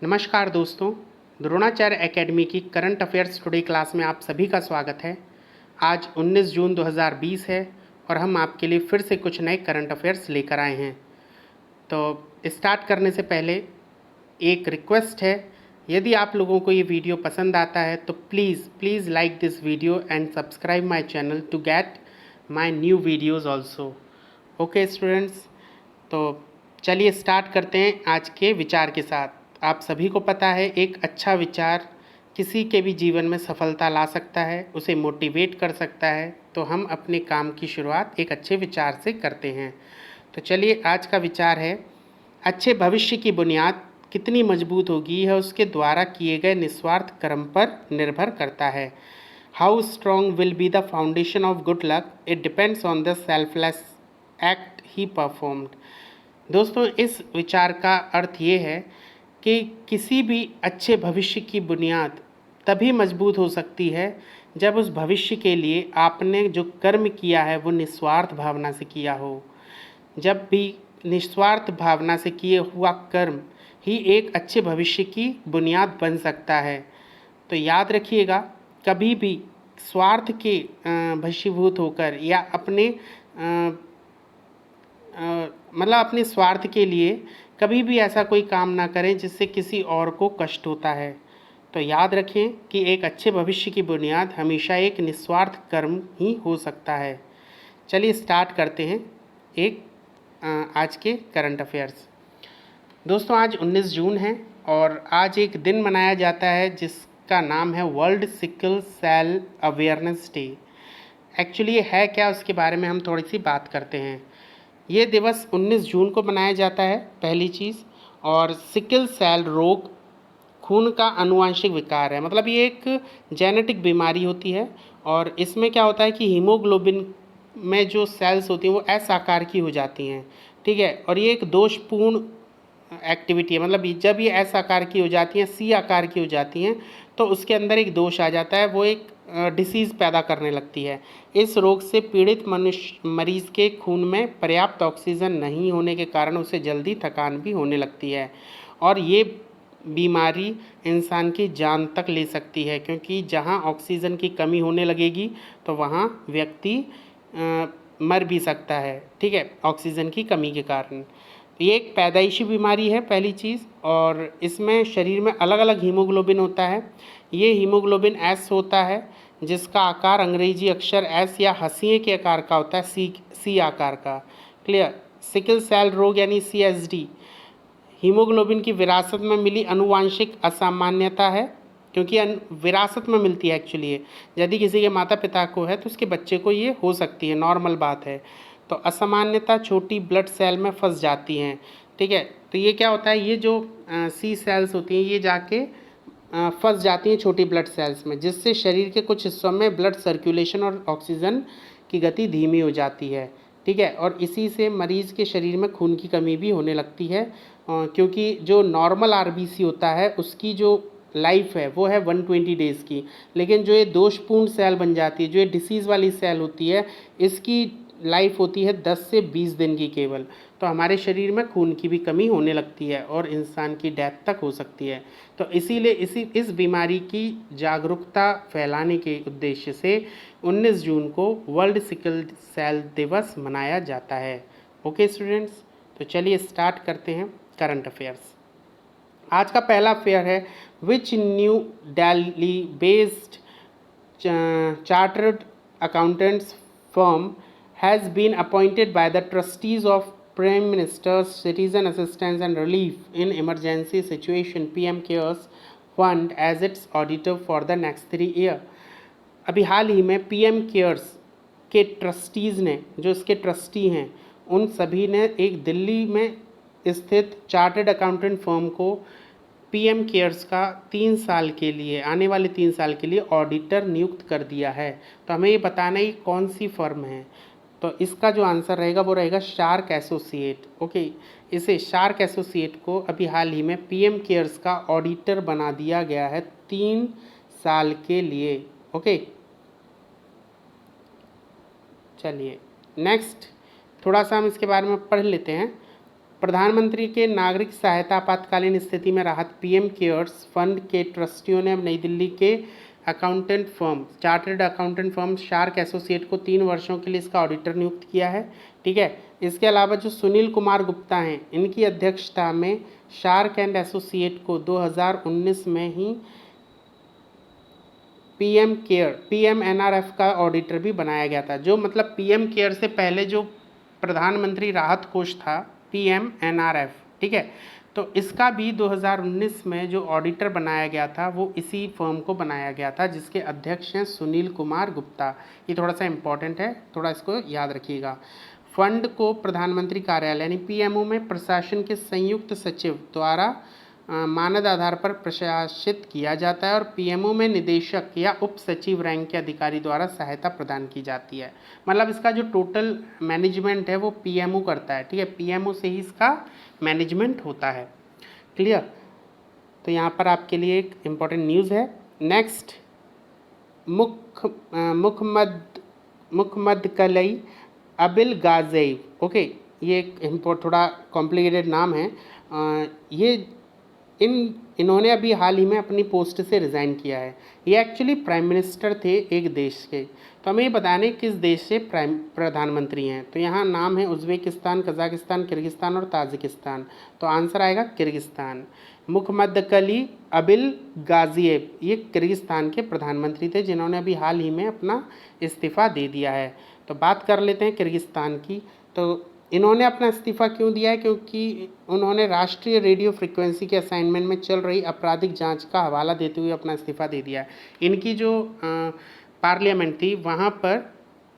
नमस्कार दोस्तों, द्रोणाचार्य एकेडमी की करंट अफेयर्स टुडे क्लास में आप सभी का स्वागत है। आज 19 जून 2020 है और हम आपके लिए फिर से कुछ नए करंट अफेयर्स लेकर आए हैं। तो स्टार्ट करने से पहले एक रिक्वेस्ट है, यदि आप लोगों को ये वीडियो पसंद आता है तो please like this video and subscribe my channel to get my new videos also. Okay students, तो चलिए स्टार्ट करते हैं आज के विचार के साथ। आप सभी को पता है, एक अच्छा विचार किसी के भी जीवन में सफलता ला सकता है, उसे मोटिवेट कर सकता है। तो हम अपने काम की शुरुआत एक अच्छे विचार से करते हैं। तो चलिए, आज का विचार है, अच्छे भविष्य की बुनियाद कितनी मजबूत होगी यह उसके द्वारा किए गए निस्वार्थ कर्म पर निर्भर करता है। How strong will be the foundation of good luck, it depends on the selfless act he performed. दोस्तों, इस विचार का अर्थ ये है कि किसी भी अच्छे भविष्य की बुनियाद तभी मजबूत हो सकती है जब उस भविष्य के लिए आपने जो कर्म किया है वो निस्वार्थ भावना से किया हो। जब भी निस्वार्थ भावना से किए हुआ कर्म ही एक अच्छे भविष्य की बुनियाद बन सकता है। तो याद रखिएगा, कभी भी स्वार्थ के वशीभूत होकर या अपने मतलब अपने स्वार्थ के लिए कभी भी ऐसा कोई काम ना करें जिससे किसी और को कष्ट होता है। तो याद रखें कि एक अच्छे भविष्य की बुनियाद हमेशा एक निस्वार्थ कर्म ही हो सकता है। चलिए स्टार्ट करते हैं आज के करंट अफेयर्स। दोस्तों, आज 19 जून है और आज एक दिन मनाया जाता है जिसका नाम है world sickle cell awareness day. Actually ये है क्या, उसके बारे में हम थोड़ी सी बात करते हैं। ये दिवस 19 जून को मनाया जाता है, पहली चीज़। और सिकल सेल रोग खून का आनुवंशिक विकार है, मतलब ये एक जेनेटिक बीमारी होती है। और इसमें क्या होता है कि हीमोग्लोबिन में जो सेल्स होती हैं वो एस आकार की हो जाती हैं, ठीक है। और ये एक दोषपूर्ण एक्टिविटी है, मतलब जब ये एस आकार की हो जाती हैं, सी आकार की हो जाती हैं, तो उसके अंदर एक दोष आ जाता है, वो एक डिसीज़ पैदा करने लगती है। इस रोग से पीड़ित मरीज़ के खून में पर्याप्त ऑक्सीजन नहीं होने के कारण उसे जल्दी थकान भी होने लगती है और ये बीमारी इंसान की जान तक ले सकती है, क्योंकि जहाँ ऑक्सीजन की कमी होने लगेगी तो वहाँ व्यक्ति मर भी सकता है, ठीक है, ऑक्सीजन की कमी के कारण। ये एक पैदाइशी बीमारी है, पहली चीज़। और इसमें शरीर में अलग अलग हीमोग्लोबिन होता है। ये हीमोग्लोबिन एस होता है जिसका आकार अंग्रेजी अक्षर एस या हंसिए के आकार का होता है, सी आकार का। क्लियर। सिकल सेल रोग यानी CSD हीमोग्लोबिन की विरासत में मिली अनुवांशिक असामान्यता है, क्योंकि विरासत में मिलती है एक्चुअली ये। यदि किसी के माता पिता को है तो उसके बच्चे को ये हो सकती है, नॉर्मल बात है। तो असामान्यता छोटी ब्लड सेल में फंस जाती हैं, ठीक है। तो ये क्या होता है, ये जो सी सेल्स होती हैं ये जाके फंस जाती हैं छोटी ब्लड सेल्स में, जिससे शरीर के कुछ हिस्सों में ब्लड सर्कुलेशन और ऑक्सीजन की गति धीमी हो जाती है, ठीक है। और इसी से मरीज़ के शरीर में खून की कमी भी होने लगती है, क्योंकि जो नॉर्मल RBC होता है उसकी जो लाइफ है वो है 120 डेज़ की, लेकिन जो ये दोषपूर्ण सेल बन जाती है, जो ये डिसीज़ वाली सेल होती है, इसकी लाइफ होती है 10 से 20 दिन की केवल। तो हमारे शरीर में खून की भी कमी होने लगती है और इंसान की डेथ तक हो सकती है। तो इसीलिए इस बीमारी की जागरूकता फैलाने के उद्देश्य से 19 जून को वर्ल्ड सिकल सेल दिवस मनाया जाता है। ओके स्टूडेंट्स, तो चलिए स्टार्ट करते हैं करंट अफेयर्स। आज का पहला अफेयर है, which new Delhi based chartered accountants firm has been appointed by the trustees of Prime Minister's Citizen Assistance and Relief in Emergency Situation PM Cares Fund as its auditor for the next 3 years। अभी हाल ही में PM cares के trustees ने, जो इसके trustee हैं, उन सभी ने एक दिल्ली में स्थित चार्टर्ड अकाउंटेंट फर्म को PM केयर्स का 3 साल के लिए, आने वाले 3 साल के लिए ऑडिटर नियुक्त कर दिया है। तो हमें ये बताना है कौन सी फर्म है। तो इसका जो आंसर रहेगा वो रहेगा शार्क एसोसिएट। ओके, इसे शार्क एसोसिएट को अभी हाल ही में PM केयर्स का ऑडिटर बना दिया गया है 3 साल के लिए। ओके, चलिए नेक्स्ट थोड़ा सा हम इसके बारे में पढ़ लेते हैं। प्रधानमंत्री के नागरिक सहायता आपातकालीन स्थिति में राहत पीएम केयर्स फंड के ट्रस्टियों ने अब नई दिल्ली के accountant firm chartered accountant firm shark associate को 3 वर्षों के लिए इसका ऑडिटर नियुक्त किया है। ठीक है, इसके अलावा जो सुनील कुमार गुप्ता हैं, इनकी अध्यक्षता में शार्क एंड एसोसिएट को 2019 में ही पीएमएनआरएफ का ऑडिटर भी बनाया गया था। जो मतलब पीएम केयर से पहले जो प्रधानमंत्री राहत कोष था पीएमएनआरएफ, ठीक है, तो इसका भी 2019 में जो ऑडिटर बनाया गया था वो इसी फर्म को बनाया गया था, जिसके अध्यक्ष हैं सुनील कुमार गुप्ता। ये थोड़ा सा इम्पोर्टेंट है, थोड़ा इसको याद रखिएगा। फंड को प्रधानमंत्री कार्यालय यानी पीएमओ में प्रशासन के संयुक्त सचिव द्वारा मानद आधार पर प्रशासित किया जाता है और पीएमओ में निदेशक या उप सचिव रैंक के अधिकारी द्वारा सहायता प्रदान की जाती है। मतलब इसका जो टोटल मैनेजमेंट है वो पीएमओ करता है। ठीक है, पीएमओ से ही इसका मैनेजमेंट होता है। क्लियर? तो यहाँ पर आपके लिए एक इम्पॉर्टेंट न्यूज़ है। नेक्स्ट, मुखमदकलई अबिल गाजेव। ओके, ये एक थोड़ा कॉम्प्लिकेटेड नाम है। ये इन्होंने अभी हाल ही में अपनी पोस्ट से रिज़ाइन किया है। ये एक्चुअली प्राइम मिनिस्टर थे एक देश के। तो हमें ये बताने किस देश से प्रधानमंत्री हैं। तो यहाँ नाम है उज़्बेकिस्तान, कज़ाकिस्तान, किर्गिस्तान और ताजिकिस्तान। तो आंसर आएगा किर्गिस्तान। मुखमदकली अबिल गाजिएव ये किर्गिस्तान के प्रधानमंत्री थे, जिन्होंने अभी हाल ही में अपना इस्तीफ़ा दे दिया है। तो बात कर लेते हैं किर्गिस्तान की। तो इन्होंने अपना इस्तीफ़ा क्यों दिया है? क्योंकि उन्होंने राष्ट्रीय रेडियो फ्रिक्वेंसी के असाइनमेंट में चल रही आपराधिक जांच का हवाला देते हुए अपना इस्तीफ़ा दे दिया है। इनकी जो पार्लियामेंट थी वहाँ पर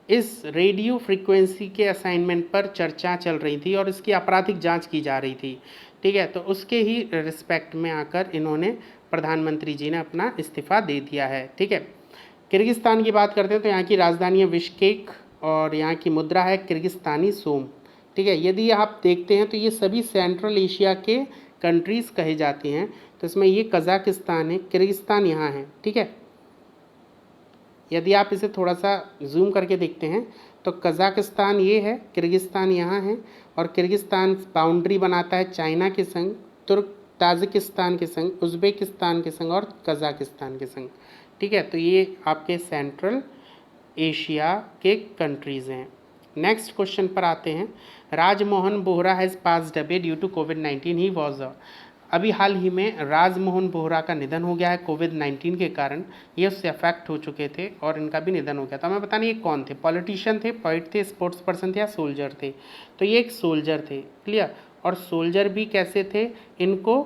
इस रेडियो फ्रिक्वेंसी के असाइनमेंट पर चर्चा चल रही थी और इसकी आपराधिक जांच की जा रही थी। ठीक है, तो उसके ही रिस्पेक्ट में आकर इन्होंने प्रधानमंत्री जी ने अपना इस्तीफ़ा दे दिया है। ठीक है, किर्गिस्तान की बात करते हैं तो यहाँ की राजधानी है बिश्केक और यहाँ की मुद्रा है किर्गिस्तानी सोम। ठीक है, यदि आप देखते हैं तो ये सभी सेंट्रल एशिया के कंट्रीज़ कहे जाते हैं। तो इसमें ये कज़ाकिस्तान है, किर्गिस्तान यहाँ है। ठीक है, यदि आप इसे थोड़ा सा जूम करके देखते हैं तो कज़ाकिस्तान ये है, किर्गिस्तान यहाँ है और किर्गिस्तान बाउंड्री बनाता है चाइना के संग, ताजिकिस्तान के संग, उज़्बेकिस्तान के संग और कज़ाकिस्तान के संग। ठीक है, तो ये आपके सेंट्रल एशिया के कंट्रीज़ हैं। नेक्स्ट क्वेश्चन पर आते हैं। Rajmohan Bohra has passed away due to कोविड-19। ही वॉज अभी हाल ही में राजमोहन बोहरा का निधन हो गया है कोविड-19 के कारण। ये उससे अफेक्ट हो चुके थे और इनका भी निधन हो गया। तो हमें पता नहीं ये कौन थे, पॉलिटिशियन थे, पोइट थे, स्पोर्ट्स पर्सन थे या सोल्जर थे। तो ये एक सोल्जर थे। क्लियर? और सोल्जर भी कैसे थे? इनको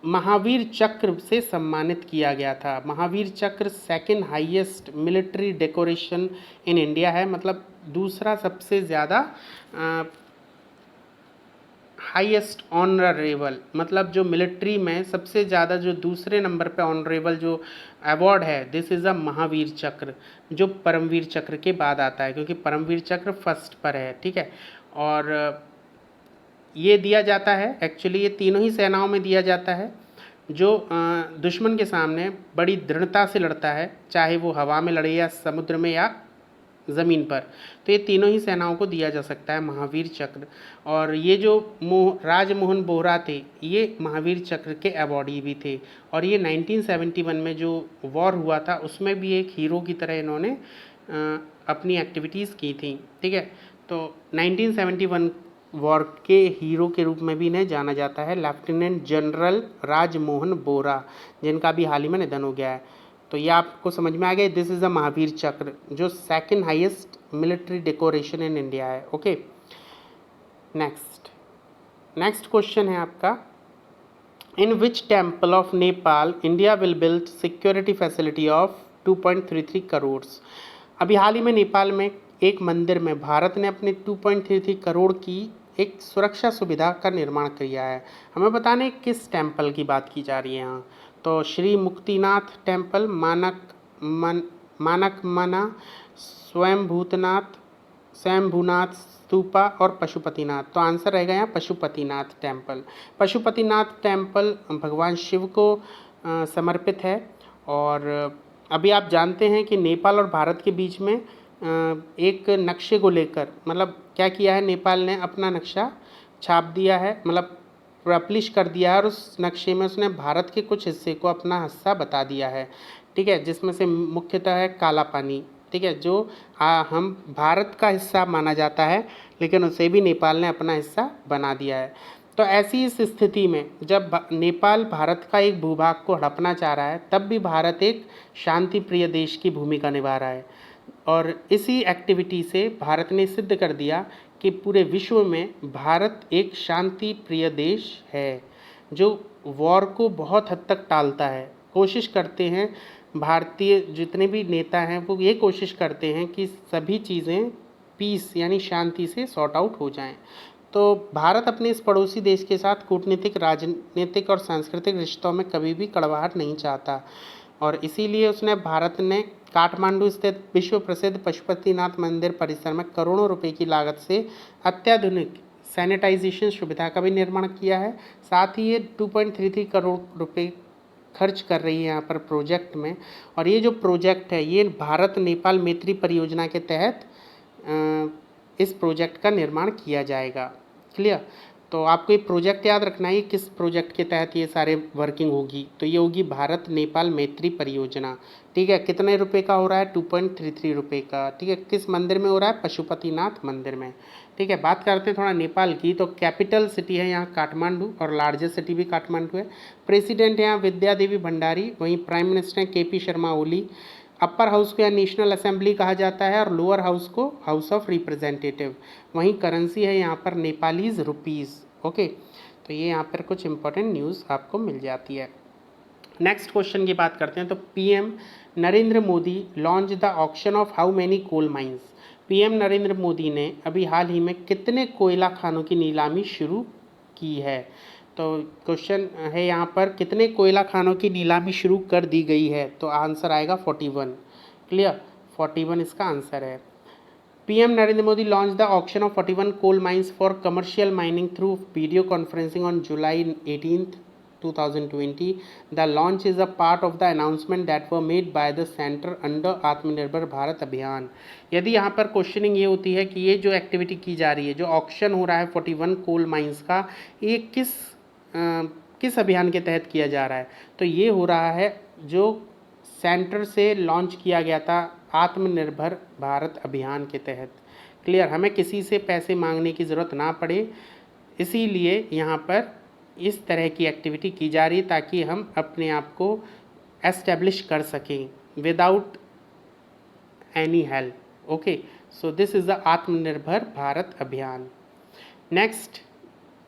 महावीर चक्र से सम्मानित किया गया था। महावीर चक्र second highest military decoration in India है, मतलब दूसरा सबसे ज़्यादा हाईएस्ट ऑनरेबल, मतलब जो मिलिट्री में सबसे ज़्यादा जो दूसरे नंबर पे ऑनरेबल जो अवार्ड है, this is a Mahavir Chakra, जो परमवीर चक्र के बाद आता है, क्योंकि परमवीर चक्र फर्स्ट पर है। ठीक है, और ये दिया जाता है एक्चुअली, ये तीनों ही सेनाओं में दिया जाता है। जो दुश्मन के सामने बड़ी दृढ़ता से लड़ता है, चाहे वो हवा में लड़े या समुद्र में या ज़मीन पर, तो ये तीनों ही सेनाओं को दिया जा सकता है महावीर चक्र। और ये जो राजमोहन बोहरा थे, ये महावीर चक्र के अवॉर्डी भी थे। और ये 1971 में जो वॉर हुआ था उसमें भी एक हीरो की तरह इन्होंने अपनी एक्टिविटीज़ की थी। ठीक है, तो 1971 वॉर के हीरो के रूप में भी इन्हें जाना जाता है, लेफ्टिनेंट जनरल राजमोहन बोहरा, जिनका भी हाल ही में निधन हो गया है। तो ये आपको समझ में आ गया, this is a Mahavir Chakra, जो second highest military decoration in India है। ओके, नेक्स्ट क्वेश्चन है आपका, in which temple of Nepal India will build security facility of 2.33 crore. अभी हाल ही में नेपाल में एक मंदिर में भारत ने अपने 2.33 करोड़ की एक सुरक्षा सुविधा का निर्माण किया है। हमें बताने किस टेम्पल की बात की जा रही है यहाँ। तो श्री मुक्तिनाथ टेम्पल, मानकमना, स्वयंभूनाथ स्तूपा और पशुपतिनाथ। तो आंसर रहेगा यहाँ पशुपतिनाथ टेम्पल। पशुपतिनाथ टेम्पल भगवान शिव को समर्पित है। और अभी आप जानते हैं कि नेपाल और भारत के बीच में एक नक्शे को लेकर, मतलब क्या किया है नेपाल ने, अपना नक्शा छाप दिया है, मतलब पब्लिश कर दिया है, और उस नक्शे में उसने भारत के कुछ हिस्से को अपना हिस्सा बता दिया है। ठीक है, जिसमें से मुख्यतः है काला पानी। ठीक है, जो हम भारत का हिस्सा माना जाता है, लेकिन उसे भी नेपाल ने अपना हिस्सा बना दिया है। तो ऐसी इस स्थिति में जब नेपाल भारत का एक भूभाग को हड़पना चाह रहा है, तब भी भारत एक शांति प्रिय देश की भूमिका निभा रहा है। और इसी एक्टिविटी से भारत ने सिद्ध कर दिया कि पूरे विश्व में भारत एक शांति प्रिय देश है, जो वॉर को बहुत हद तक टालता है। कोशिश करते हैं, भारतीय जितने भी नेता हैं वो ये कोशिश करते हैं कि सभी चीज़ें पीस यानी शांति से सॉर्ट आउट हो जाएं। तो भारत अपने इस पड़ोसी देश के साथ कूटनीतिक, राजनीतिक और सांस्कृतिक रिश्तों में कभी भी कड़वाहट नहीं चाहता, और इसीलिए भारत ने काठमांडू स्थित विश्व प्रसिद्ध पशुपतिनाथ मंदिर परिसर में करोड़ों रुपए की लागत से अत्याधुनिक सैनिटाइजेशन सुविधा का भी निर्माण किया है। साथ ही ये 2.33 करोड़ रुपए खर्च कर रही है यहाँ पर प्रोजेक्ट में, और ये जो प्रोजेक्ट है ये भारत नेपाल मैत्री परियोजना के तहत इस प्रोजेक्ट का निर्माण किया जाएगा। क्लियर? तो आपको ये प्रोजेक्ट याद रखना है, किस प्रोजेक्ट के तहत ये सारे वर्किंग होगी। तो ये होगी भारत नेपाल मैत्री परियोजना। ठीक है, कितने रुपए का हो रहा है? 2.33 रुपये का। ठीक है, किस मंदिर में हो रहा है? पशुपतिनाथ मंदिर में। ठीक है, बात करते हैं थोड़ा नेपाल की। तो कैपिटल सिटी है यहाँ काठमांडू, और लार्जेस्ट सिटी भी काठमांडू है। प्रेसिडेंट यहाँ विद्या देवी भंडारी, वहीं प्राइम मिनिस्टर हैं KP Sharma Oli. Upper house को या नेशनल असेंबली कहा जाता है, और लोअर हाउस को हाउस ऑफ रिप्रेजेंटेटिव। वहीं करेंसी है यहाँ पर नेपालीज रुपीज़। ओके, तो ये यहाँ पर कुछ इंपॉर्टेंट न्यूज़ आपको मिल जाती है। नेक्स्ट क्वेश्चन की बात करते हैं। तो PM Narendra Modi launch the auction of how many coal mines. PM Narendra Modi ने अभी हाल ही में कितने कोयला खानों की नीलामी शुरू की है? तो क्वेश्चन है यहाँ पर, कितने कोयला खानों की नीलामी शुरू कर दी गई है? तो आंसर आएगा 41। क्लियर? 41 इसका आंसर है। PM Narendra Modi launched the auction of 41 coal mines for commercial mining through video conferencing on July 18th, 2020. The launch is a part of the announcement that were made by the center under आत्मनिर्भर भारत अभियान। यदि यहाँ पर questioning ये होती है कि ये जो एक्टिविटी की जा रही है, जो ऑक्शन हो रहा है 41 कोल माइंस का, ये किस अभियान के तहत किया जा रहा है? तो ये हो रहा है जो सेंटर से लॉन्च किया गया था आत्मनिर्भर भारत अभियान के तहत। क्लियर? हमें किसी से पैसे मांगने की ज़रूरत ना पड़े, इसीलिए यहाँ पर इस तरह की एक्टिविटी की जा रही है, ताकि हम अपने आप को एस्टेब्लिश कर सकें without any help. Okay, so this is the आत्मनिर्भर भारत अभियान। Next,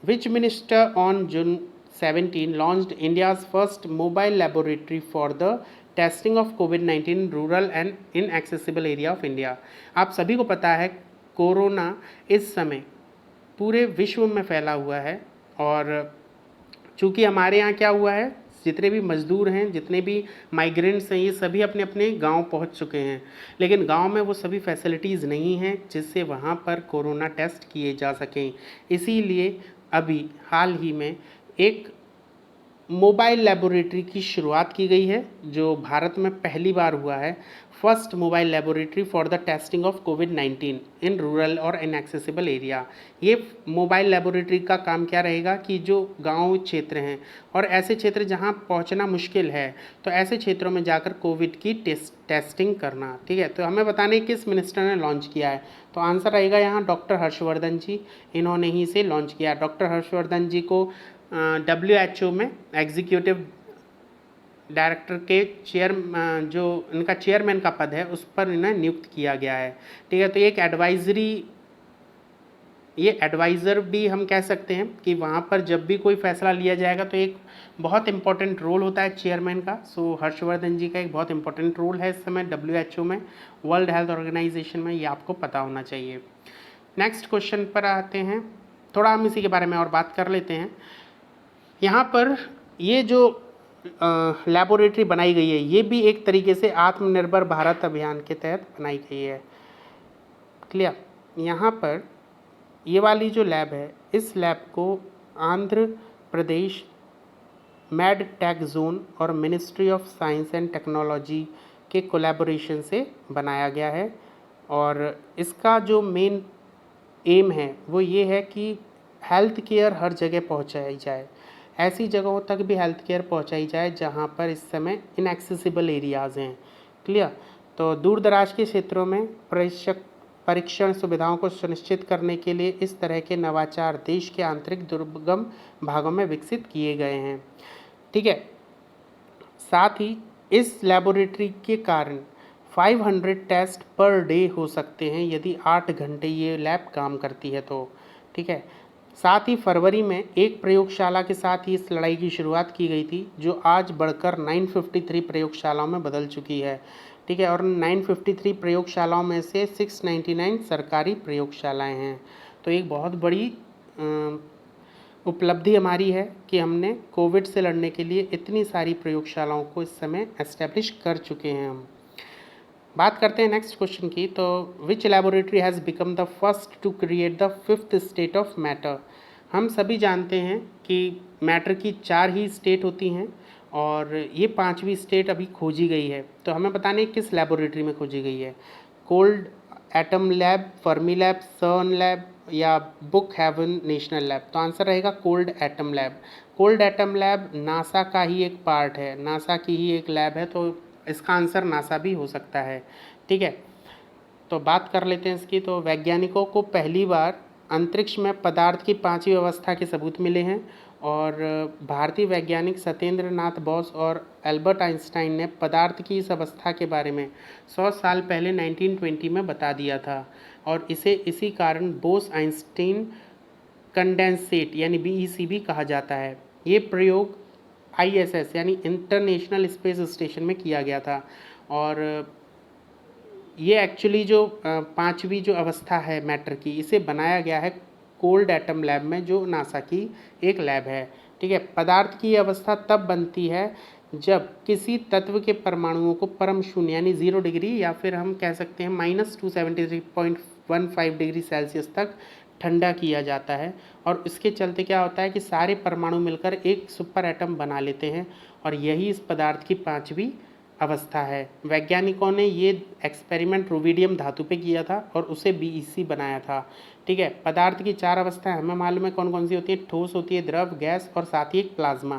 which minister on June 17 launched India's first mobile laboratory for the testing of COVID-19 in rural and inaccessible area of India? आप सभी को पता है corona इस समय पूरे विश्व में फैला हुआ है, और चूँकि हमारे यहाँ क्या हुआ है, जितने भी मज़दूर हैं, जितने भी माइग्रेंट्स हैं, ये सभी अपने अपने गांव पहुंच चुके हैं, लेकिन गांव में वो सभी फैसिलिटीज़ नहीं हैं जिससे वहां पर कोरोना टेस्ट किए जा सकें। इसीलिए अभी हाल ही में एक मोबाइल लेबोरेटरी की शुरुआत की गई है, जो भारत में पहली बार हुआ है। First mobile laboratory for the testing of covid in rural और इनएक्सेसिबल एरिया। ये मोबाइल लेबोरेटरी का काम क्या रहेगा कि जो गांव क्षेत्र हैं और ऐसे क्षेत्र जहां पहुंचना मुश्किल है, तो ऐसे क्षेत्रों में जाकर कोविड की टेस्टिंग करना। ठीक है, तो हमें बताने किस मिनिस्टर ने लॉन्च किया है? तो आंसर रहेगा यहाँ डॉक्टर हर्षवर्धन जी, इन्होंने ही इसे लॉन्च किया। डॉक्टर हर्षवर्धन जी को WHO में एग्जीक्यूटिव डायरेक्टर के जो इनका चेयरमैन का पद है उस पर इन्हें नियुक्त किया गया है। ठीक है, तो एक एडवाइज़र भी हम कह सकते हैं कि वहाँ पर जब भी कोई फैसला लिया जाएगा तो एक बहुत इंपॉर्टेंट रोल होता है चेयरमैन का। सो हर्षवर्धन जी का एक बहुत इंपॉर्टेंट रोल है इस समय WHO में, वर्ल्ड हेल्थ ऑर्गेनाइजेशन में, ये आपको पता होना चाहिए। नेक्स्ट क्वेश्चन पर आते हैं, थोड़ा हम इसी के बारे में और बात कर लेते हैं। यहाँ पर ये जो लैबोरेटरी बनाई गई है, ये भी एक तरीके से आत्मनिर्भर भारत अभियान के तहत बनाई गई है। क्लियर? यहाँ पर ये वाली जो लैब है, इस लैब को Andhra Pradesh mad take zone और ministry of science and technology के कोलैबोरेशन से बनाया गया है, और इसका जो मेन एम है वो ये है कि हेल्थ केयर हर जगह पहुंचाई जाए, ऐसी जगहों तक भी हेल्थ केयर पहुंचाई जाए जहां पर इस समय इनएक्सेसिबल एरियाज़ हैं। क्लियर। तो दूर दराज के क्षेत्रों में परीक्षण सुविधाओं को सुनिश्चित करने के लिए इस तरह के नवाचार देश के आंतरिक दुर्गम भागों में विकसित किए गए हैं। ठीक है। साथ ही इस लेबोरेटरी के कारण 500 टेस्ट पर डे हो सकते हैं यदि 8 घंटे ये लैब काम करती है तो। ठीक है। साथ ही फरवरी में एक प्रयोगशाला के साथ ही इस लड़ाई की शुरुआत की गई थी, जो आज बढ़कर 953 प्रयोगशालाओं में बदल चुकी है। ठीक है। और 953 प्रयोगशालाओं में से 699 सरकारी प्रयोगशालाएं हैं। तो एक बहुत बड़ी उपलब्धि हमारी है कि हमने कोविड से लड़ने के लिए इतनी सारी प्रयोगशालाओं को इस समय एस्टेब्लिश कर चुके हैं हम। बात करते हैं नेक्स्ट क्वेश्चन की। तो which laboratory has become the first to create the fifth state of matter. हम सभी जानते हैं कि मैटर की 4 ही स्टेट होती हैं और ये 5वीं स्टेट अभी खोजी गई है। तो हमें बताना है किस लैबोरेटरी में खोजी गई है। Cold atom lab, Fermi lab, सर्न लैब या बुक हेवन नेशनल लैब। तो आंसर रहेगा cold atom lab. Cold atom lab NASA का ही एक पार्ट है, नासा की ही एक लैब है, तो इसका आंसर नासा भी हो सकता है। ठीक है। तो बात कर लेते हैं इसकी। तो वैज्ञानिकों को पहली बार अंतरिक्ष में पदार्थ की 5वीं अवस्था के सबूत मिले हैं और भारतीय वैज्ञानिक सत्येंद्र नाथ बोस और एल्बर्ट आइंस्टाइन ने पदार्थ की इस अवस्था के बारे में 100 साल पहले 1920 में बता दिया था और इसे इसी कारण बोस आइंस्टाइन कंडेंसेट यानी BEC भी कहा जाता है। ये प्रयोग ISS यानी इंटरनेशनल स्पेस स्टेशन में किया गया था और ये एक्चुअली जो 5वीं जो अवस्था है मैटर की, इसे बनाया गया है कोल्ड एटम लैब में, जो नासा की एक लैब है। ठीक है। पदार्थ की अवस्था तब बनती है जब किसी तत्व के परमाणुओं को परम शून्य यानी 0 डिग्री या फिर हम कह सकते हैं -273.15 डिग्री सेल्सियस तक ठंडा किया जाता है और इसके चलते क्या होता है कि सारे परमाणु मिलकर एक सुपर एटम बना लेते हैं और यही इस पदार्थ की 5वीं अवस्था है। वैज्ञानिकों ने ये एक्सपेरिमेंट रुबिडियम धातु पे किया था और उसे BEC बनाया था। ठीक है। पदार्थ की 4 अवस्थाएं हमें मालूम है कौन कौन सी होती है। ठोस होती है, द्रव, गैस और साथ ही एक प्लाज्मा।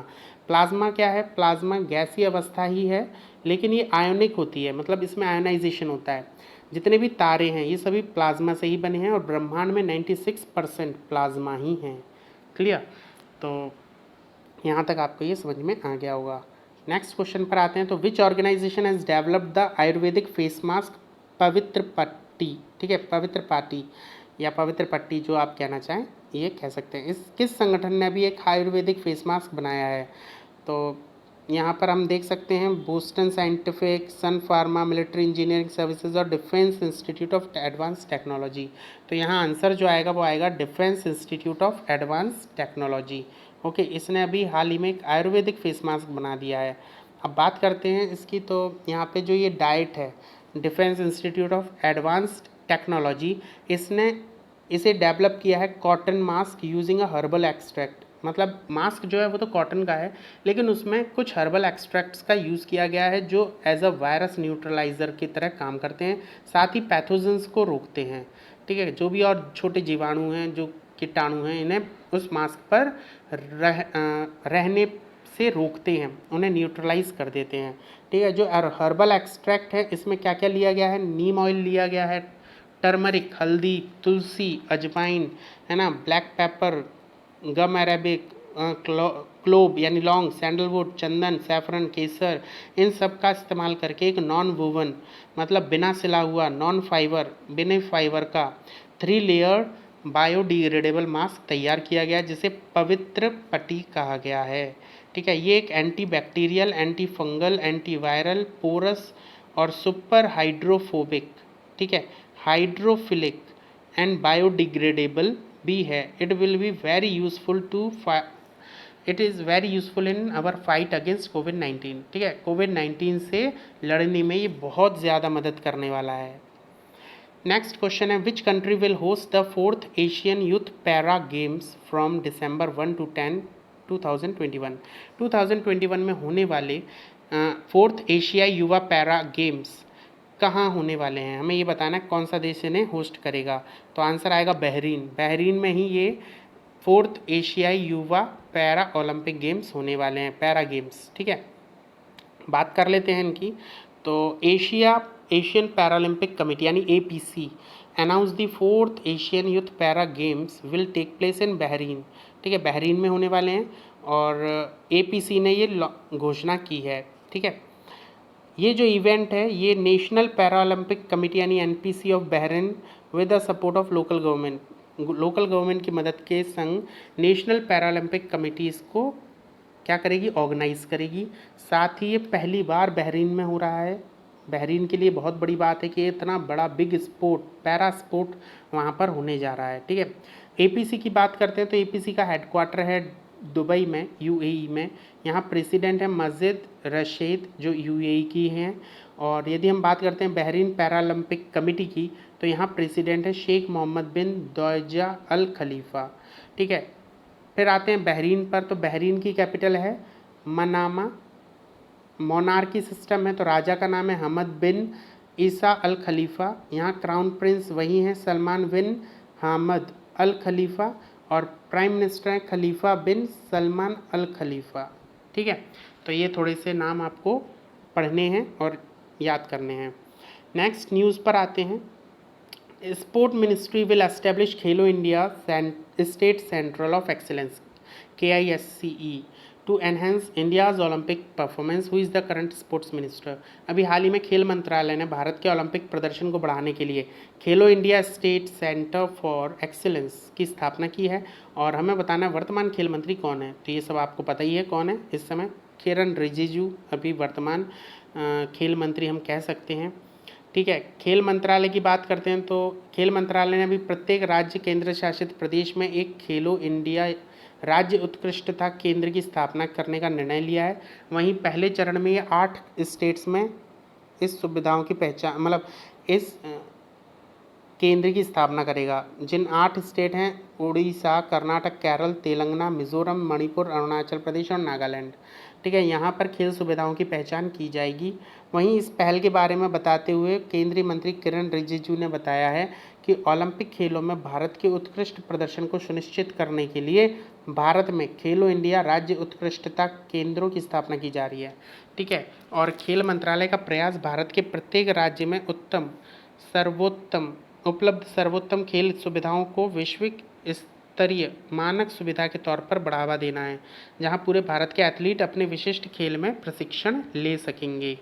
प्लाज्मा क्या है? प्लाज्मा गैसीय अवस्था ही है लेकिन ये आयोनिक होती है, मतलब इसमें आयोनाइजेशन होता है। जितने भी तारे हैं ये सभी प्लाज्मा से ही बने हैं और ब्रह्मांड में 96% प्लाज्मा ही हैं। क्लियर। तो यहाँ तक आपको ये समझ में आ गया होगा। नेक्स्ट क्वेश्चन पर आते हैं। तो which organization has developed the ayurvedic face mask Pavitra Patti. ठीक है। पवित्र पाटी या पवित्र पट्टी जो आप कहना चाहें ये कह सकते हैं। इस किस संगठन ने भी एक आयुर्वेदिक फेस मास्क बनाया है? तो यहाँ पर हम देख सकते हैं बोस्टन साइंटिफिक, सन फार्मा, मिलिट्री इंजीनियरिंग सर्विसेज और defence institute of advance technology. तो यहाँ आंसर जो आएगा वो आएगा defence institute of advance technology. Okay. इसने अभी हाल ही में एक आयुर्वेदिक फेस मास्क बना दिया है। अब बात करते हैं इसकी। तो यहाँ पे जो ये डाइट है defence institute of advanced technology, इसने इसे डेवलप किया है cotton mask using a herbal extract. मतलब मास्क जो है वो तो कॉटन का है लेकिन उसमें कुछ हर्बल एक्सट्रैक्ट्स का यूज़ किया गया है जो एज अ वायरस न्यूट्रलाइज़र की तरह काम करते हैं, साथ ही पैथोजेंस को रोकते हैं। ठीक है। जो भी और छोटे जीवाणु हैं, जो कीटाणु हैं, इन्हें उस मास्क पर रहने से रोकते हैं, उन्हें न्यूट्रलाइज कर देते हैं। ठीक है। जो हर्बल एक्सट्रैक्ट है इसमें क्या क्या लिया गया है? नीम ऑयल लिया गया है, टर्मरिक हल्दी, तुलसी, अजवाइन, है ना, ब्लैक पेपर, गम अरेबिक, क्लोव यानी लौंग, सैंडलवुड, चंदन, सैफरन, केसर, इन सब का इस्तेमाल करके एक नॉन वोवन मतलब बिना सिला हुआ, नॉन फाइबर बिना फाइबर का 3 लेयर बायोडिग्रेडेबल मास्क तैयार किया गया जिसे पवित्र पट्टी कहा गया है। ठीक है। ये एक anti bacterial, anti fungal, anti viral, porous और सुपर हाइड्रोफोबिक, ठीक है, हाइड्रोफिलिक एंड बायोडिग्रेडेबल भी है। It will be very useful to it is very useful in our fight against कोविड-19। ठीक है। कोविड-19 से लड़ने में ये बहुत ज़्यादा मदद करने वाला है। नेक्स्ट क्वेश्चन है which country will host the 4th Asian youth para games from December 1 to 10, 2021। 2021 में होने वाले 4th एशियाई युवा पैरा गेम्स कहाँ होने वाले हैं? हमें ये बताना है कौन सा देश इन्हें होस्ट करेगा। तो आंसर आएगा बहरीन। बहरीन में ही ये 4th एशियाई युवा पैरा ओलंपिक गेम्स होने वाले हैं, पैरा गेम्स। ठीक है, बात कर लेते हैं इनकी। तो एशियन पैरालंपिक कमेटी यानी APC announce the 4th Asian youth para games will take place in Bahrain. ठीक है, बहरीन में होने वाले हैं और APC ने ये घोषणा की है। ठीक है, ये जो इवेंट है ये नेशनल पैरालंपिक कमेटी यानी NPC of Bahrain with the support of local government की मदद के संग नेशनल पैरालंपिक कमेटी इसको क्या करेगी, ऑर्गेनाइज करेगी। साथ ही ये पहली बार बहरीन में हो रहा है। बहरीन के लिए बहुत बड़ी बात है कि इतना बड़ा बिग स्पोर्ट, पैरा स्पोर्ट वहाँ पर होने जा रहा है। ठीक है, APC की बात करते हैं तो APC का हेडक्वार्टर है दुबई में, UAE में। यहाँ प्रेसिडेंट है मस्जिद रशीद जो UAE की हैं। और यदि हम बात करते हैं बहरीन पैरालंपिक कमेटी की तो यहाँ प्रेसिडेंट है शेख मोहम्मद बिन दौजा अल खलीफा। ठीक है, फिर आते हैं बहरीन पर। तो बहरीन की कैपिटल है मनामा। मोनार्की सिस्टम है तो राजा का नाम है हमद बिन ईसा अल खलीफा। यहाँ क्राउन प्रिंस वही हैं सलमान बिन हमद अल खलीफा और प्राइम मिनिस्टर हैं खलीफा बिन सलमान अल खलीफा। ठीक है, तो ये थोड़े से नाम आपको पढ़ने हैं और याद करने हैं। नेक्स्ट न्यूज़ पर आते हैं। Sport ministry will establish Khelo India state central of excellence KISCE to enhance India's Olympic performance. Who is the current sports minister. अभी हाल ही में खेल मंत्रालय ने भारत के ओलंपिक प्रदर्शन को बढ़ाने के लिए खेलो India state centre for excellence की स्थापना की है। और हमें बताना है वर्तमान खेल मंत्री कौन है। तो ये सब आपको पता ही है कौन है इस समय, किरण रिजिजू अभी वर्तमान खेल मंत्री हम कह सकते हैं। ठीक है, खेल मंत्रालय की बात करते हैं तो खेल मंत्रालय ने अभी प्रत्येक राज्य केंद्र शासित प्रदेश में एक खेलो इंडिया राज्य उत्कृष्टता केंद्र की स्थापना करने का निर्णय लिया है। वहीं पहले चरण में ये 8 स्टेट्स में इस सुविधाओं की पहचान मतलब इस केंद्र की स्थापना करेगा। जिन 8 स्टेट हैं उड़ीसा, कर्नाटक, केरल, तेलंगाना, मिजोरम, मणिपुर, अरुणाचल प्रदेश और नागालैंड। ठीक है, यहाँ पर खेल सुविधाओं की पहचान की जाएगी। वहीं इस पहल के बारे में बताते हुए केंद्रीय मंत्री किरण रिजिजू ने बताया है कि ओलंपिक खेलों में भारत के उत्कृष्ट प्रदर्शन को सुनिश्चित करने के लिए भारत में खेलो इंडिया राज्य उत्कृष्टता केंद्रों की स्थापना की जा रही है। ठीक है, और खेल मंत्रालय का प्रयास भारत के प्रत्येक राज्य में उपलब्ध सर्वोत्तम खेल सुविधाओं को वैश्विक स्तरीय मानक सुविधा के तौर पर बढ़ावा देना है, जहां पूरे भारत के एथलीट अपने विशिष्ट खेल में प्रशिक्षण ले सकेंगे।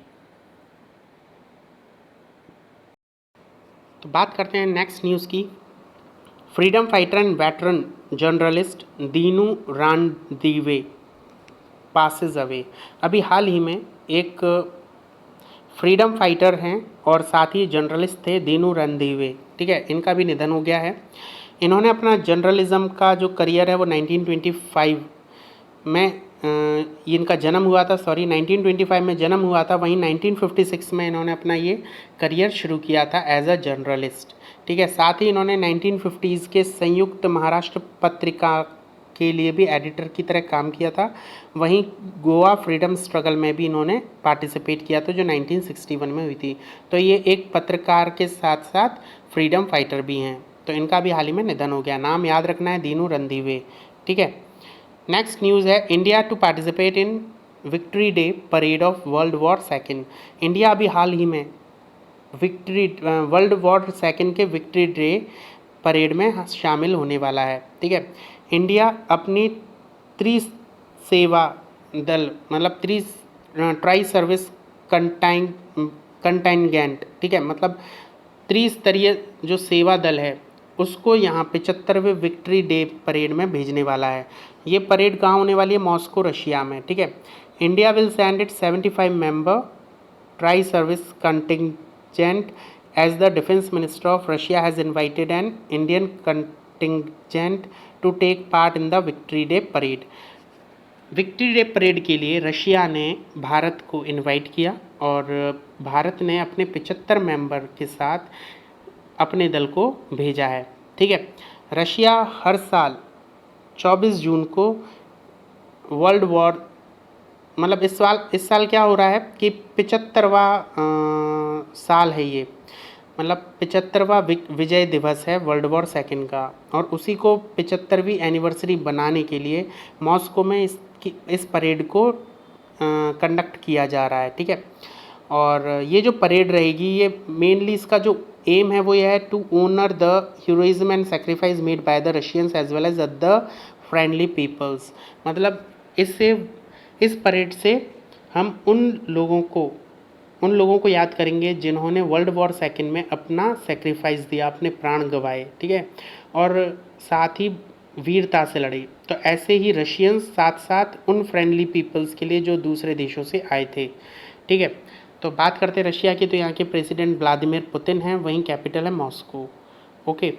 तो बात करते हैं नेक्स्ट न्यूज़ की। Freedom fighter and veteran journalist Dinu Randive passes away. अभी हाल ही में एक फ्रीडम फाइटर हैं और साथ ही जर्नलिस्ट थे दीनू रणदीवे। ठीक है, इनका भी निधन हो गया है। इन्होंने अपना जर्नलिज्म का जो करियर है वो 1925 में इनका जन्म हुआ था 1925 में जन्म हुआ था। वहीं 1956 में इन्होंने अपना ये करियर शुरू किया था एज अ जर्नलिस्ट। ठीक है, साथ ही इन्होंने 1950s के संयुक्त महाराष्ट्र पत्रिका के लिए भी एडिटर की तरह काम किया था। वहीं गोवा फ्रीडम स्ट्रगल में भी इन्होंने पार्टिसिपेट किया था जो 1961 में हुई थी। तो ये एक पत्रकार के साथ साथ फ्रीडम फाइटर भी हैं। तो इनका भी हाल ही में निधन हो गया। नाम याद रखना है दीनू रणदीवे। ठीक है, नेक्स्ट न्यूज़ है India to participate in victory day parade of world war second. India अभी हाल ही में वर्ल्ड वॉर सेकेंड के विक्ट्री डे परेड में शामिल होने वाला है। ठीक है, इंडिया अपनी त्रिसेवा दल मतलब ट्राई सर्विस कंटाइंजेंट, ठीक है, मतलब त्रिस्तरीय जो सेवा दल है उसको यहाँ 75वें विक्ट्री डे परेड में भेजने वाला है। ये परेड कहाँ होने वाली है? मॉस्को रशिया में। ठीक है, India will send it 75 member tri service contingent as the defence minister of Russia has invited an Indian contingent to take part in the victory day parade. Victory day parade के लिए Russia ने भारत को invite किया और भारत ने अपने 75 member के साथ अपने दल को भेजा है। ठीक है, रशिया हर साल 24 जून को वर्ल्ड वॉर मतलब इस साल क्या हो रहा है कि 75वां साल है ये मतलब 75वां विजय दिवस है वर्ल्ड वॉर सेकेंड का, और उसी को 75वीं एनिवर्सरी बनाने के लिए मॉस्को में इस परेड को कंडक्ट किया जा रहा है। ठीक है, और ये जो परेड रहेगी ये मेनली इसका जो एम है वो ये है to honour the heroism and sacrifice made by the Russians as well as the friendly peoples. मतलब इससे इस परेड से हम उन लोगों को याद करेंगे जिन्होंने वर्ल्ड वॉर सेकेंड में अपना सेक्रीफाइस दिया, अपने प्राण गंवाए। ठीक है, और साथ ही वीरता से लड़े। तो ऐसे ही रशियंस साथ साथ उन फ्रेंडली पीपल्स के लिए जो दूसरे देशों से आए थे। ठीक है, तो बात करते हैं रशिया की, तो यहाँ के प्रेसिडेंट व्लादिमीर पुतिन हैं, वहीं कैपिटल है मॉस्को। ओके,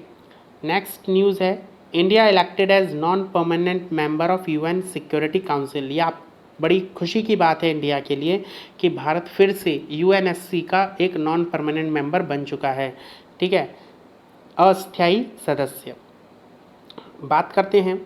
नेक्स्ट न्यूज़ है India elected as non permanent member of UN security council. ये आप बड़ी खुशी की बात है इंडिया के लिए कि भारत फिर से यूएनएससी का एक नॉन परमानेंट मेंबर बन चुका है। ठीक है, अस्थायी सदस्य। बात करते हैं,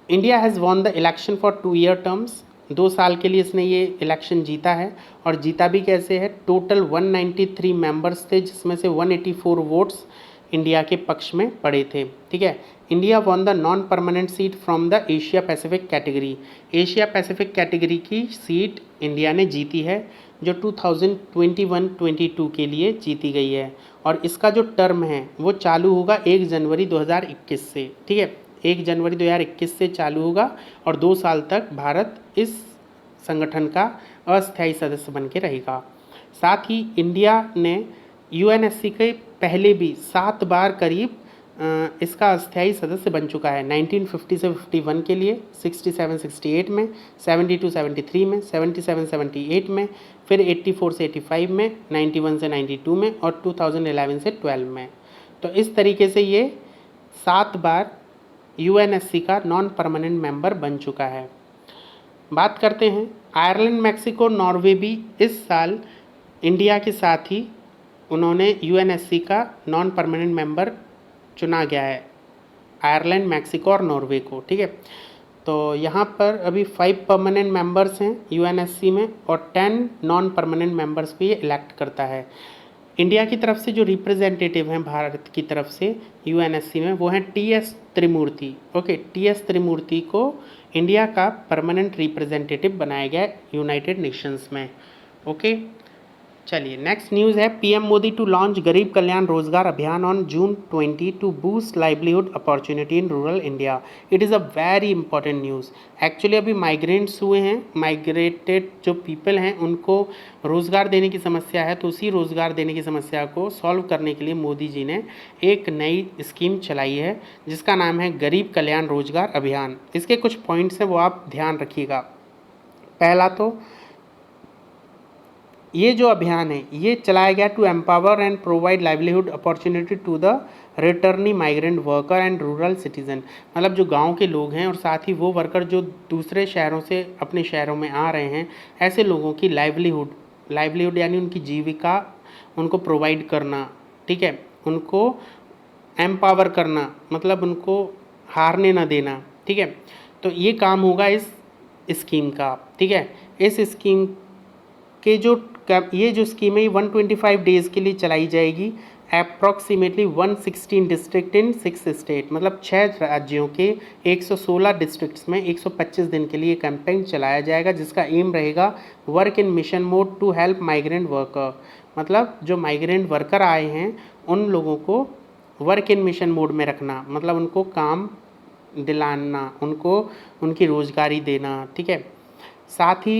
India has won the election for 2 year terms. 2 साल के लिए इसने ये इलेक्शन जीता है, और जीता भी कैसे है, टोटल 193 मेंबर्स थे जिसमें से 184 वोट्स इंडिया के पक्ष में पड़े थे। ठीक है, India won the non permanent seat from the Asia Pacific category. Asia Pacific category की सीट इंडिया ने जीती है जो 2021-22 के लिए जीती गई है, और इसका जो टर्म है वो चालू होगा 1 जनवरी 2021 से। ठीक है, 1 जनवरी 2021 से चालू होगा, और 2 साल तक भारत इस संगठन का अस्थायी सदस्य बन के रहेगा। साथ ही इंडिया ने यूएनएससी के पहले भी 7 बार करीब इसका अस्थायी सदस्य बन चुका है। 1950 से 51 के लिए, 67-68 में, 72-73 में, 77-78 में, फिर 84 से 85 में, 91 से 92 में, और 2011 से 12 में। तो इस तरीके से ये 7 बार यूएनएससी का नॉन परमानेंट मेंबर बन चुका है। बात करते हैं आयरलैंड, मैक्सिको, नॉर्वे भी इस साल इंडिया के साथ ही उन्होंने यूएनएससी का नॉन परमानेंट मेंबर चुना गया है, आयरलैंड, मैक्सिको और नॉर्वे को। ठीक है, तो यहाँ पर अभी 5 परमानेंट मेंबर्स हैं यूएनएससी में, और 10 नॉन परमानेंट मेंबर्स भी ये इलेक्ट करता है। इंडिया की तरफ से जो रिप्रेजेंटेटिव हैं भारत की तरफ से यूएनएससी में वो हैं T S Trimurti. Okay, T S Trimurti को इंडिया का परमानेंट रिप्रेजेंटेटिव बनाया गया है यूनाइटेड नेशंस में। ओके, चलिए नेक्स्ट न्यूज़ है PM Modi to launch Garib Kalyan Rojgar Abhiyan on June 20 to boost livelihood opportunity in rural India. It is a very important news. Actually अभी माइग्रेंट्स हुए हैं, माइग्रेटेड जो पीपल हैं उनको रोज़गार देने की समस्या है, तो उसी रोज़गार देने की समस्या को सॉल्व करने के लिए मोदी जी ने एक नई स्कीम चलाई है जिसका नाम है गरीब कल्याण रोजगार अभियान। इसके कुछ पॉइंट्स हैं वो आप ध्यान रखिएगा। पहला तो ये जो अभियान है ये चलाया गया to empower and provide livelihood opportunity to the returnee migrant worker and rural citizen. मतलब जो गांव के लोग हैं और साथ ही वो वर्कर जो दूसरे शहरों से अपने शहरों में आ रहे हैं, ऐसे लोगों की लाइवलीहुड यानी उनकी जीविका उनको प्रोवाइड करना। ठीक है, उनको एम्पावर करना, मतलब उनको हारने ना देना। ठीक है, तो ये काम होगा इस स्कीम का। ठीक है, इस स्कीम के ये जो स्कीम है ये 125 डेज़ के लिए चलाई जाएगी। अप्रॉक्सीमेटली 116 डिस्ट्रिक्ट इन 6 स्टेट, मतलब 6 राज्यों के 116 डिस्ट्रिक्ट्स में 125 दिन के लिए कैंपेन चलाया जाएगा जिसका एम रहेगा work in mission mode to help migrant worker. मतलब जो माइग्रेंट वर्कर आए हैं उन लोगों को वर्क इन मिशन मोड में रखना, मतलब उनको काम दिलाना, उनको उनकी रोजगारी देना। ठीक है, साथ ही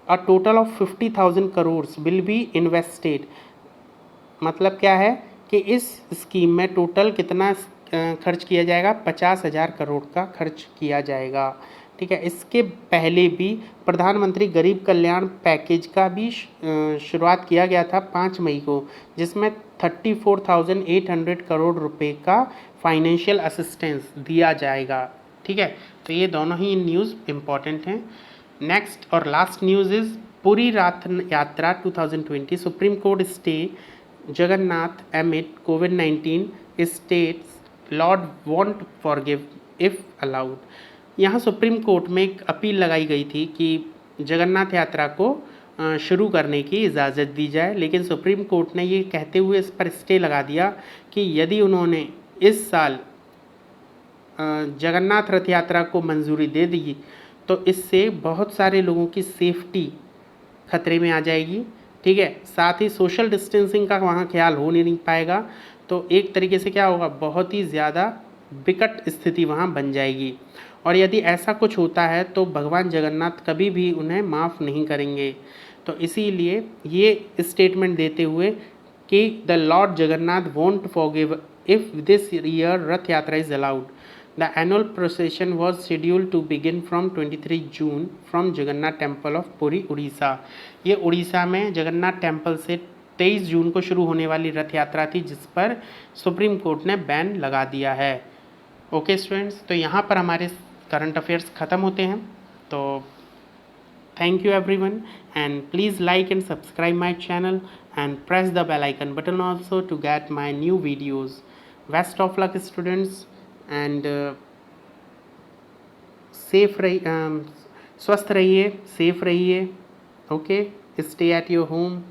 a total of 50,000 crore will be invested. मतलब क्या है कि इस स्कीम में टोटल कितना खर्च किया जाएगा, 50,000 करोड़ का खर्च किया जाएगा। ठीक है, इसके पहले भी प्रधानमंत्री गरीब कल्याण पैकेज का भी शुरुआत किया गया था 5 मई को, जिसमें 34,800 करोड़ रुपए का फाइनेंशियल असिस्टेंस दिया जाएगा। ठीक है, तो ये दोनों ही न्यूज़ इम्पॉर्टेंट हैं। नेक्स्ट और लास्ट न्यूज़ इज़ पुरी रथ यात्रा 2020 supreme court stay Jagannath एमिड covid states Lord want forgive if allowed. यहाँ सुप्रीम कोर्ट में एक अपील लगाई गई थी कि जगन्नाथ यात्रा को शुरू करने की इजाज़त दी जाए। लेकिन सुप्रीम कोर्ट ने ये कहते हुए इस पर स्टे लगा दिया कि यदि उन्होंने इस साल जगन्नाथ रथ यात्रा को मंजूरी दे दी तो इससे बहुत सारे लोगों की सेफ्टी खतरे में आ जाएगी। ठीक है, साथ ही सोशल डिस्टेंसिंग का वहाँ ख्याल हो नहीं पाएगा। तो एक तरीके से क्या होगा, बहुत ही ज़्यादा विकट स्थिति वहाँ बन जाएगी। और यदि ऐसा कुछ होता है तो भगवान जगन्नाथ कभी भी उन्हें माफ़ नहीं करेंगे। तो इसीलिए ये स्टेटमेंट देते हुए कि the lord Jagannath won't forgive if this year Rath Yatra is allowed. The annual procession was scheduled to begin from 23 June from Jagannath temple of Puri Orissa. ये उड़ीसा में जगन्नाथ टेम्पल से 23 जून को शुरू होने वाली रथ यात्रा थी, जिस पर सुप्रीम कोर्ट ने बैन लगा दिया है। ओके स्टूडेंट्स, तो यहाँ पर हमारे करंट अफेयर्स ख़त्म होते हैं। तो thank you everyone, and please like and subscribe my channel and press the bell icon button also to get my new videos. Best of luck students, and स्वस्थ रहिए, सेफ रहिए। Okay, stay at your home.